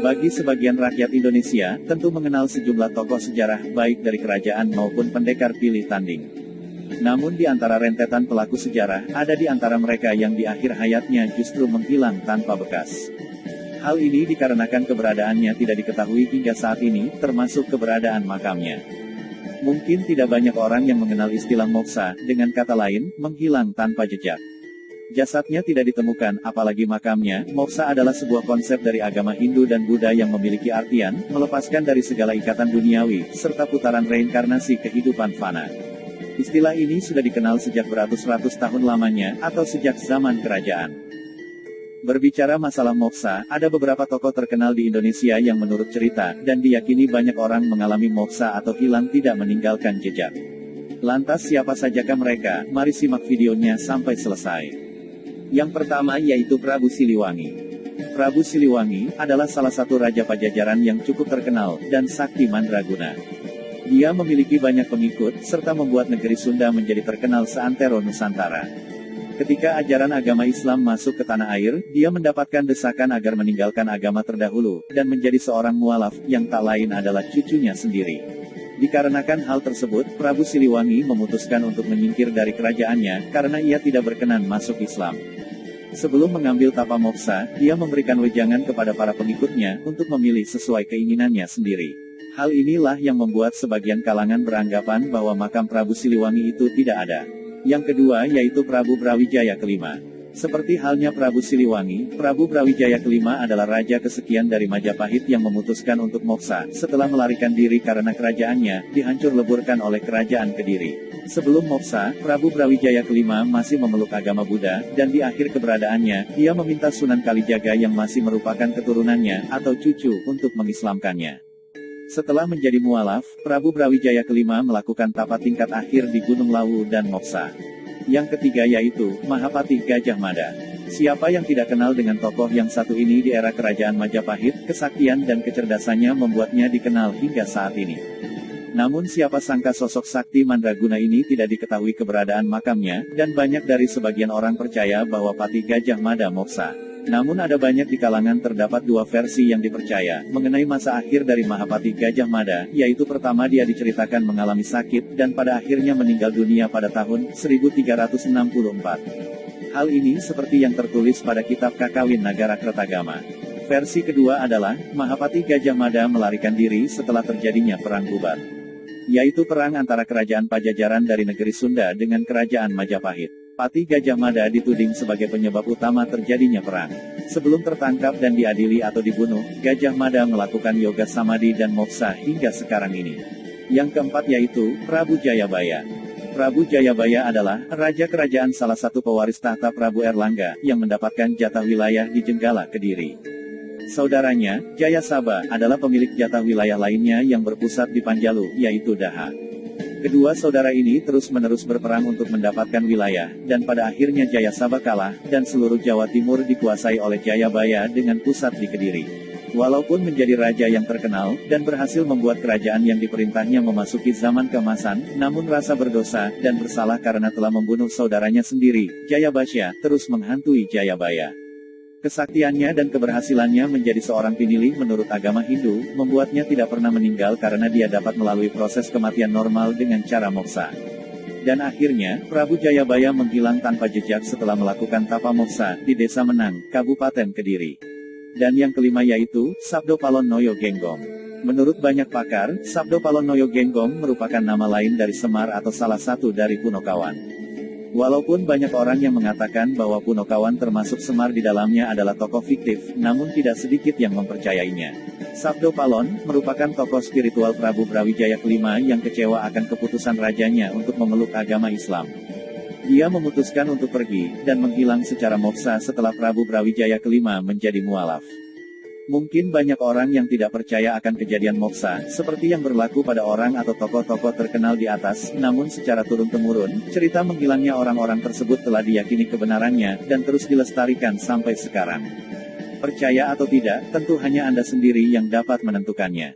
Bagi sebagian rakyat Indonesia, tentu mengenal sejumlah tokoh sejarah, baik dari kerajaan maupun pendekar pilih tanding. Namun di antara rentetan pelaku sejarah, ada di antara mereka yang di akhir hayatnya justru menghilang tanpa bekas. Hal ini dikarenakan keberadaannya tidak diketahui hingga saat ini, termasuk keberadaan makamnya. Mungkin tidak banyak orang yang mengenal istilah moksa, dengan kata lain, menghilang tanpa jejak. Jasadnya tidak ditemukan, apalagi makamnya. Moksa adalah sebuah konsep dari agama Hindu dan Buddha yang memiliki artian, melepaskan dari segala ikatan duniawi, serta putaran reinkarnasi kehidupan fana. Istilah ini sudah dikenal sejak beratus-ratus tahun lamanya, atau sejak zaman kerajaan. Berbicara masalah moksa, ada beberapa tokoh terkenal di Indonesia yang menurut cerita, dan diyakini banyak orang mengalami moksa atau hilang tidak meninggalkan jejak. Lantas siapa sajakah mereka? Mari simak videonya sampai selesai. Yang pertama yaitu Prabu Siliwangi. Prabu Siliwangi adalah salah satu raja Pajajaran yang cukup terkenal, dan sakti mandraguna. Dia memiliki banyak pengikut, serta membuat negeri Sunda menjadi terkenal seantero Nusantara. Ketika ajaran agama Islam masuk ke tanah air, dia mendapatkan desakan agar meninggalkan agama terdahulu, dan menjadi seorang mualaf, yang tak lain adalah cucunya sendiri. Dikarenakan hal tersebut, Prabu Siliwangi memutuskan untuk menyingkir dari kerajaannya, karena ia tidak berkenan masuk Islam. Sebelum mengambil tapa moksa, dia memberikan wejangan kepada para pengikutnya, untuk memilih sesuai keinginannya sendiri. Hal inilah yang membuat sebagian kalangan beranggapan bahwa makam Prabu Siliwangi itu tidak ada. Yang kedua yaitu Prabu Brawijaya kelima. Seperti halnya Prabu Siliwangi, Prabu Brawijaya kelima adalah raja kesekian dari Majapahit yang memutuskan untuk moksa, setelah melarikan diri karena kerajaannya dihancur leburkan oleh kerajaan Kediri. Sebelum moksa, Prabu Brawijaya kelima masih memeluk agama Buddha, dan di akhir keberadaannya, dia meminta Sunan Kalijaga yang masih merupakan keturunannya, atau cucu, untuk mengislamkannya. Setelah menjadi mualaf, Prabu Brawijaya kelima melakukan tapa tingkat akhir di Gunung Lawu dan moksa. Yang ketiga yaitu Mahapati Gajah Mada. Siapa yang tidak kenal dengan tokoh yang satu ini di era kerajaan Majapahit? Kesaktian dan kecerdasannya membuatnya dikenal hingga saat ini. Namun siapa sangka sosok sakti mandraguna ini tidak diketahui keberadaan makamnya, dan banyak dari sebagian orang percaya bahwa Pati Gajah Mada moksa. Namun ada banyak di kalangan terdapat dua versi yang dipercaya, mengenai masa akhir dari Mahapati Gajah Mada, yaitu pertama dia diceritakan mengalami sakit, dan pada akhirnya meninggal dunia pada tahun 1364. Hal ini seperti yang tertulis pada kitab Kakawin Nagara Kertagama. Versi kedua adalah, Mahapati Gajah Mada melarikan diri setelah terjadinya perang bubar. Yaitu perang antara kerajaan Pajajaran dari negeri Sunda dengan kerajaan Majapahit. Pati Gajah Mada dituding sebagai penyebab utama terjadinya perang. Sebelum tertangkap dan diadili atau dibunuh, Gajah Mada melakukan yoga samadhi dan moksa hingga sekarang ini. Yang keempat yaitu, Prabu Jayabaya. Prabu Jayabaya adalah raja kerajaan salah satu pewaris tahta Prabu Erlangga, yang mendapatkan jatah wilayah di Jenggala, Kediri. Saudaranya, Jayasaba, adalah pemilik jatah wilayah lainnya yang berpusat di Panjalu, yaitu Daha. Kedua saudara ini terus-menerus berperang untuk mendapatkan wilayah, dan pada akhirnya Jayasaba kalah, dan seluruh Jawa Timur dikuasai oleh Jayabaya dengan pusat di Kediri. Walaupun menjadi raja yang terkenal, dan berhasil membuat kerajaan yang diperintahnya memasuki zaman keemasan, namun rasa berdosa, dan bersalah karena telah membunuh saudaranya sendiri, Jayabasya, terus menghantui Jayabaya. Kesaktiannya dan keberhasilannya menjadi seorang pinilih menurut agama Hindu, membuatnya tidak pernah meninggal karena dia dapat melalui proses kematian normal dengan cara moksa. Dan akhirnya, Prabu Jayabaya menghilang tanpa jejak setelah melakukan tapa moksa, di Desa Menang, Kabupaten Kediri. Dan yang kelima yaitu, Sabdo Palon Noyo Genggong. Menurut banyak pakar, Sabdo Palon Noyo Genggong merupakan nama lain dari Semar atau salah satu dari Punokawan. Walaupun banyak orang yang mengatakan bahwa Punokawan termasuk Semar di dalamnya adalah tokoh fiktif, namun tidak sedikit yang mempercayainya. Sabdo Palon merupakan tokoh spiritual Prabu Brawijaya kelima yang kecewa akan keputusan rajanya untuk memeluk agama Islam. Dia memutuskan untuk pergi, dan menghilang secara moksa setelah Prabu Brawijaya kelima menjadi mualaf. Mungkin banyak orang yang tidak percaya akan kejadian moksa, seperti yang berlaku pada orang atau tokoh-tokoh terkenal di atas, namun secara turun-temurun, cerita menghilangnya orang-orang tersebut telah diyakini kebenarannya, dan terus dilestarikan sampai sekarang. Percaya atau tidak, tentu hanya Anda sendiri yang dapat menentukannya.